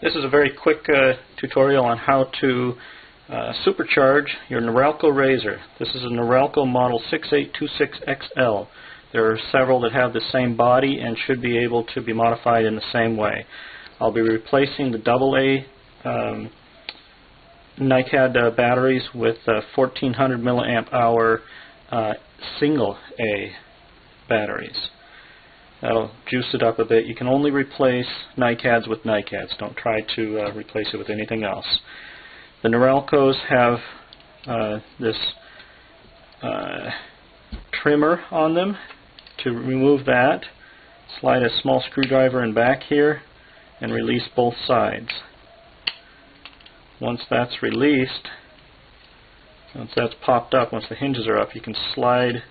This is a very quick tutorial on how to supercharge your Norelco razor. This is a Norelco model 6826XL. There are several that have the same body and should be able to be modified in the same way. I'll be replacing the AA NiCad batteries with 1400 milliamp hour single A batteries. That'll juice it up a bit. You can only replace NiCads with NiCads. Don't try to replace it with anything else. The Norelcos have this trimmer on them. To remove that, slide a small screwdriver in back here and release both sides. Once that's released, once that's popped up, once the hinges are up, you can slide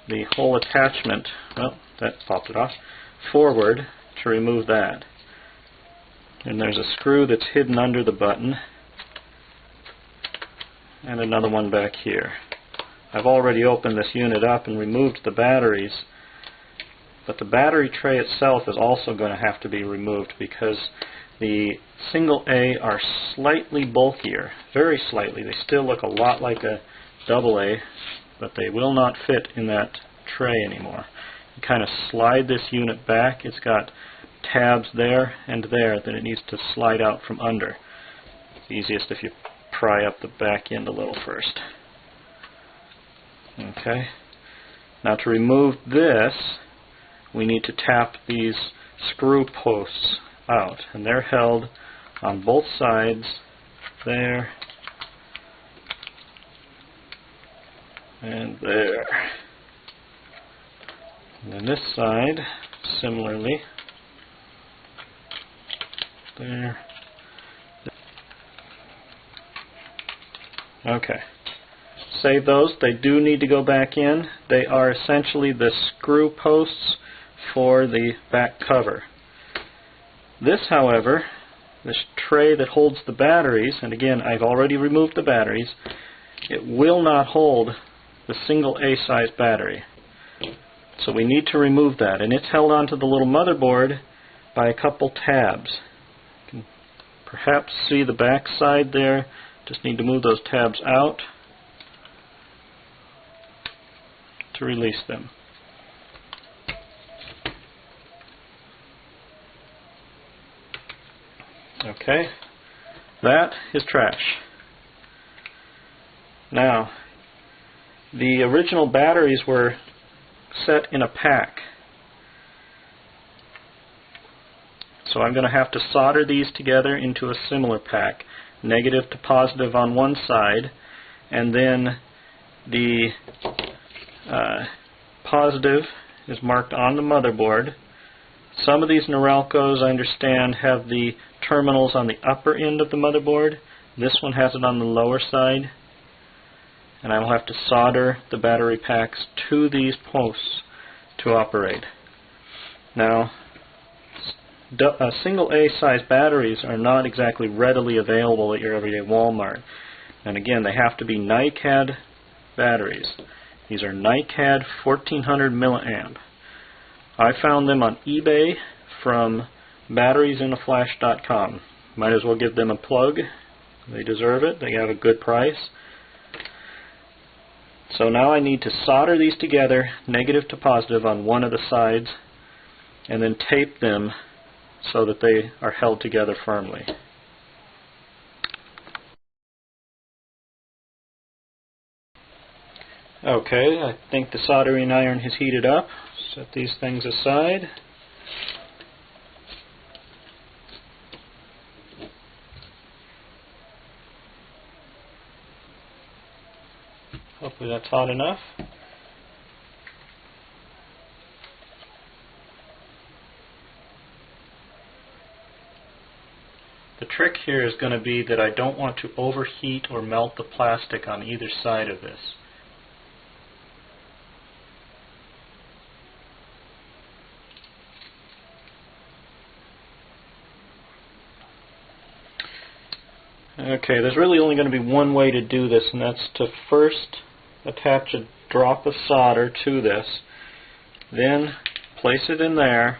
the whole attachment, well, that popped it off, forward to remove that. And there's a screw that's hidden under the button and another one back here. I've already opened this unit up and removed the batteries, but the battery tray itself is also going to have to be removed because the single A are slightly bulkier, very slightly. They still look a lot like a double A, but they will not fit in that tray anymore. You kind of slide this unit back. It's got tabs there and there that it needs to slide out from under. It's easiest if you pry up the back end a little first. Okay. Now to remove this, we need to tap these screw posts out, and they're held on both sides there and there. And then this side, similarly, there. Okay. Save those. They do need to go back in. They are essentially the screw posts for the back cover. This, however, this tray that holds the batteries, and again, I've already removed the batteries, it will not hold the single A size battery. So we need to remove that, and it's held onto the little motherboard by a couple tabs. You can perhaps see the back side there. Just need to move those tabs out to release them. Okay, that is trash. Now, the original batteries were set in a pack. So I'm going to have to solder these together into a similar pack. Negative to positive on one side, and then the positive is marked on the motherboard. Some of these Norelcos, I understand, have the terminals on the upper end of the motherboard. This one has it on the lower side. And I will have to solder the battery packs to these posts to operate. Now, single A size batteries are not exactly readily available at your everyday Walmart. And again, they have to be NiCad batteries. These are NiCad 1400 milliamp. I found them on eBay from batteriesinaflash.com. Might as well give them a plug. They deserve it. They have a good price. So now I need to solder these together, negative to positive on one of the sides, and then tape them so that they are held together firmly. Okay, I think the soldering iron has heated up. Set these things aside. Hopefully that's hot enough. The trick here is going to be that I don't want to overheat or melt the plastic on either side of this. Okay, there's really only going to be one way to do this, and that's to first attach a drop of solder to this, then place it in there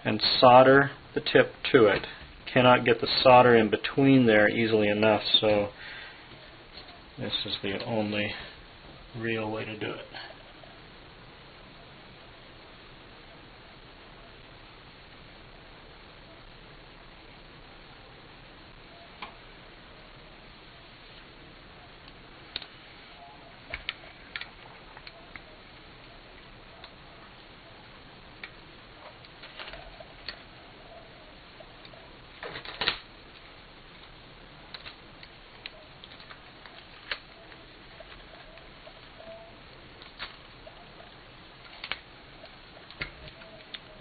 and solder the tip to it. cannot get the solder in between there easily enough, so this is the only real way to do it.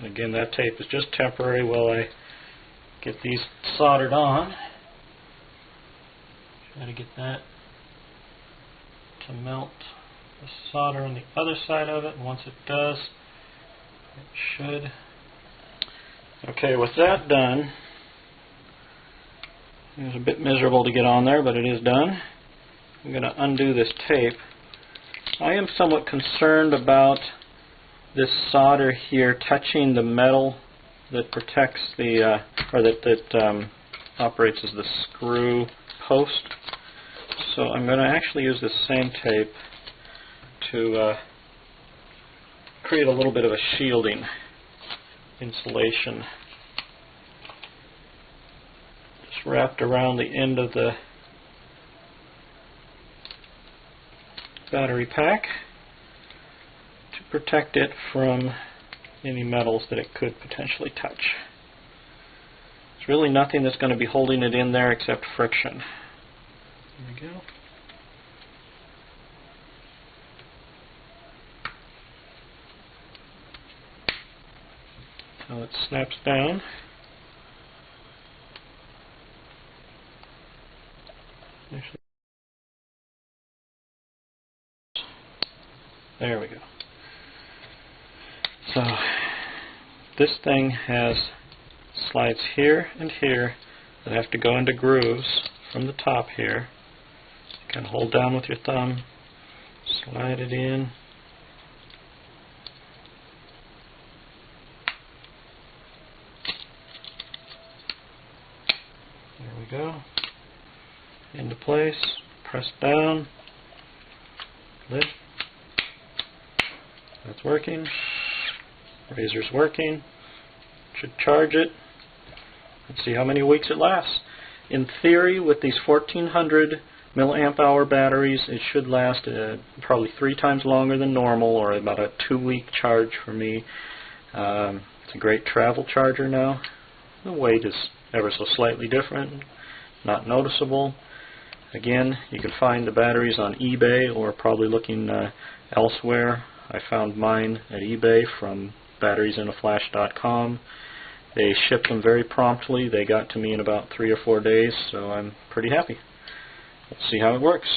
Again, that tape is just temporary while I get these soldered on. Try to get that to melt the solder on the other side of it, and once it does, it should. Okay, with that done, it was a bit miserable to get on there, but it is done. I'm going to undo this tape. I am somewhat concerned about this solder here touching the metal that protects the, or that operates as the screw post. So I'm going to actually use this same tape to create a little bit of a shielding insulation. Just wrapped around the end of the battery pack to protect it from any metals that it could potentially touch. There's really nothing that's going to be holding it in there except friction. There we go. Now it snaps down. There we go. So this thing has slides here and here that have to go into grooves from the top here. You can hold down with your thumb, slide it in. There we go. Into place, press down, lift. That's working. Razor's working. Should charge it. Let's see how many weeks it lasts. In theory, with these 1400 milliamp hour batteries, it should last probably 3 times longer than normal, or about a 2-week charge for me. It's a great travel charger now. The weight is ever so slightly different, not noticeable. Again, you can find the batteries on eBay or probably looking elsewhere. I found mine at eBay from batteriesinaflash.com. They shipped them very promptly. They got to me in about 3 or 4 days, so I'm pretty happy. Let's see how it works.